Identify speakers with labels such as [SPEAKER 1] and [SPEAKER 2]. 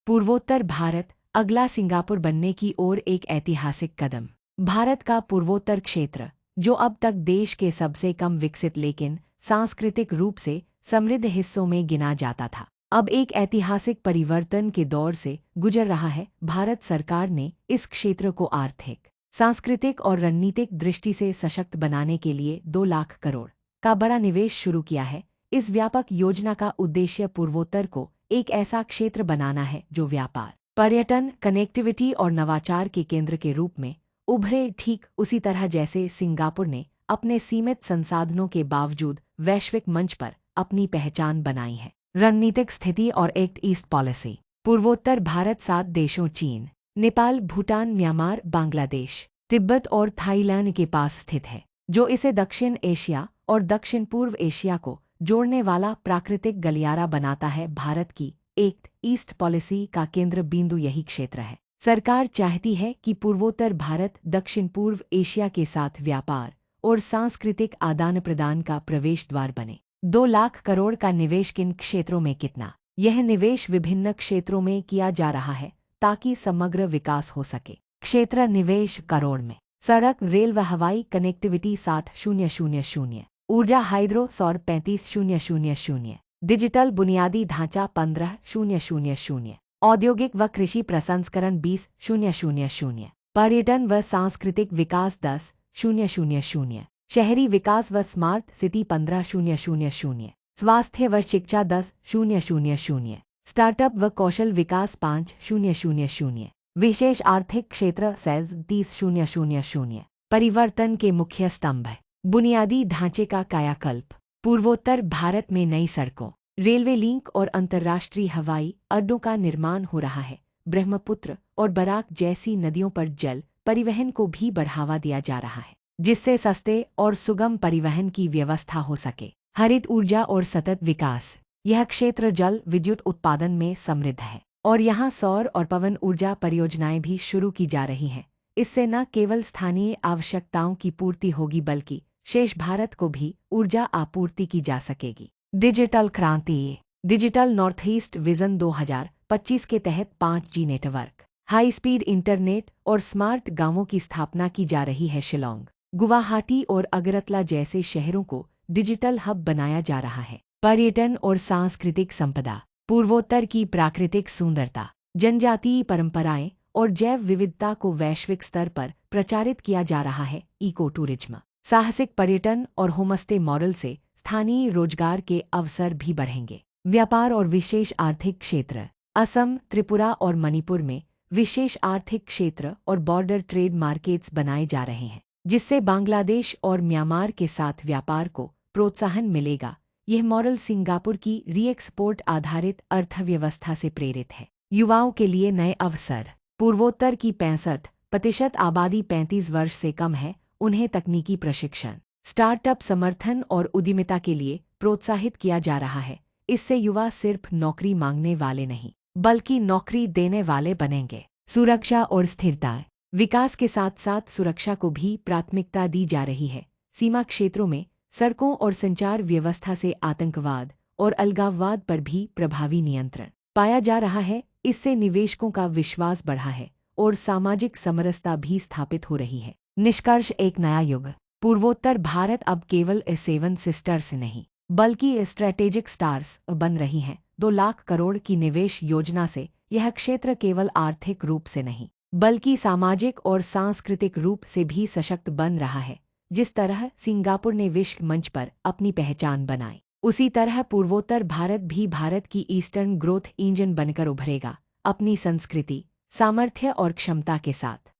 [SPEAKER 1] पूर्वोत्तर भारत अगला सिंगापुर बनने की ओर एक ऐतिहासिक कदम। भारत का पूर्वोत्तर क्षेत्र, जो अब तक देश के सबसे कम विकसित लेकिन सांस्कृतिक रूप से समृद्ध हिस्सों में गिना जाता था, अब एक ऐतिहासिक परिवर्तन के दौर से गुजर रहा है। भारत सरकार ने इस क्षेत्र को आर्थिक, सांस्कृतिक और रणनीतिक दृष्टि से सशक्त बनाने के लिए 2 लाख करोड़ का बड़ा निवेश शुरू किया है। इस व्यापक योजना का उद्देश्य पूर्वोत्तर को एक ऐसा क्षेत्र बनाना है जो व्यापार, पर्यटन, कनेक्टिविटी और नवाचार के केंद्र के रूप में उभरे, ठीक उसी तरह जैसे सिंगापुर ने अपने सीमित संसाधनों के बावजूद वैश्विक मंच पर अपनी पहचान बनाई है। रणनीतिक स्थिति और एक्ट ईस्ट पॉलिसी। पूर्वोत्तर भारत 7 देशों चीन, नेपाल, भूटान, म्यांमार, बांग्लादेश, तिब्बत और थाईलैंड के पास स्थित है, जो इसे दक्षिण एशिया और दक्षिण पूर्व एशिया को जोड़ने वाला प्राकृतिक गलियारा बनाता है। भारत की एक्ट ईस्ट पॉलिसी का केंद्र बिंदु यही क्षेत्र है। सरकार चाहती है कि पूर्वोत्तर भारत दक्षिण पूर्व एशिया के साथ व्यापार और सांस्कृतिक आदान प्रदान का प्रवेश द्वार बने। 2 लाख करोड़ का निवेश किन क्षेत्रों में कितना? यह निवेश विभिन्न क्षेत्रों में किया जा रहा है ताकि समग्र विकास हो सके। क्षेत्र निवेश करोड़ में। सड़क, रेल व हवाई कनेक्टिविटी 60,000, ऊर्जा हाइड्रो सौर 35,000, डिजिटल बुनियादी ढांचा 15,000, औद्योगिक व कृषि प्रसंस्करण 20,000, पर्यटन व सांस्कृतिक विकास 10,000, शहरी विकास व स्मार्ट सिटी 15,000, स्वास्थ्य व शिक्षा 10,000, स्टार्टअप व कौशल विकास 5,000, विशेष आर्थिक क्षेत्र सेज 30,000। परिवर्तन के मुख्य स्तंभ है। बुनियादी ढांचे का कायाकल्प। पूर्वोत्तर भारत में नई सड़कों, रेलवे लिंक और अंतर्राष्ट्रीय हवाई अड्डों का निर्माण हो रहा है। ब्रह्मपुत्र और बराक जैसी नदियों पर जल परिवहन को भी बढ़ावा दिया जा रहा है, जिससे सस्ते और सुगम परिवहन की व्यवस्था हो सके। हरित ऊर्जा और सतत विकास। यह क्षेत्र जल विद्युत उत्पादन में समृद्ध है और यहाँ सौर और पवन ऊर्जा परियोजनाएं भी शुरू की जा रही हैं। इससे न केवल स्थानीय आवश्यकताओं की पूर्ति होगी बल्कि शेष भारत को भी ऊर्जा आपूर्ति की जा सकेगी। डिजिटल क्रांति। डिजिटल नॉर्थ ईस्ट विजन 2025 के तहत 5G network, high speed internet और स्मार्ट गांवों की स्थापना की जा रही है। शिलोंग, गुवाहाटी और अगरतला जैसे शहरों को डिजिटल हब बनाया जा रहा है। पर्यटन और सांस्कृतिक संपदा। पूर्वोत्तर की प्राकृतिक सुंदरता, जनजातीय परंपराएं और जैव विविधता को वैश्विक स्तर पर प्रचारित किया जा रहा है। इको टूरिज्म, साहसिक पर्यटन और होमस्टे मॉडल से स्थानीय रोजगार के अवसर भी बढ़ेंगे। व्यापार और विशेष आर्थिक क्षेत्र। असम, त्रिपुरा और मणिपुर में विशेष आर्थिक क्षेत्र और बॉर्डर ट्रेड मार्केट्स बनाए जा रहे हैं, जिससे बांग्लादेश और म्यांमार के साथ व्यापार को प्रोत्साहन मिलेगा। यह मॉडल सिंगापुर की री-एक्सपोर्ट आधारित अर्थव्यवस्था से प्रेरित है। युवाओं के लिए नए अवसर। पूर्वोत्तर की 65% आबादी 35 वर्ष से कम है। उन्हें तकनीकी प्रशिक्षण, स्टार्टअप समर्थन और उद्यमिता के लिए प्रोत्साहित किया जा रहा है। इससे युवा सिर्फ नौकरी मांगने वाले नहीं, बल्कि नौकरी देने वाले बनेंगे। सुरक्षा और स्थिरता। विकास के साथ साथ सुरक्षा को भी प्राथमिकता दी जा रही है। सीमा क्षेत्रों में सड़कों और संचार व्यवस्था से आतंकवाद और अलगाववाद पर भी प्रभावी नियंत्रण पाया जा रहा है। इससे निवेशकों का विश्वास बढ़ा है और सामाजिक समरसता भी स्थापित हो रही है। निष्कर्ष, एक नया युग। पूर्वोत्तर भारत अब केवल 7 सिस्टर्स नहीं, बल्कि स्ट्रैटेजिक स्टार्स बन रही हैं। 2 लाख करोड़ की निवेश योजना से यह क्षेत्र केवल आर्थिक रूप से नहीं, बल्कि सामाजिक और सांस्कृतिक रूप से भी सशक्त बन रहा है। जिस तरह सिंगापुर ने विश्व मंच पर अपनी पहचान बनाई, उसी तरह पूर्वोत्तर भारत भी भारत की ईस्टर्न ग्रोथ इंजन बनकर उभरेगा, अपनी संस्कृति, सामर्थ्य और क्षमता के साथ।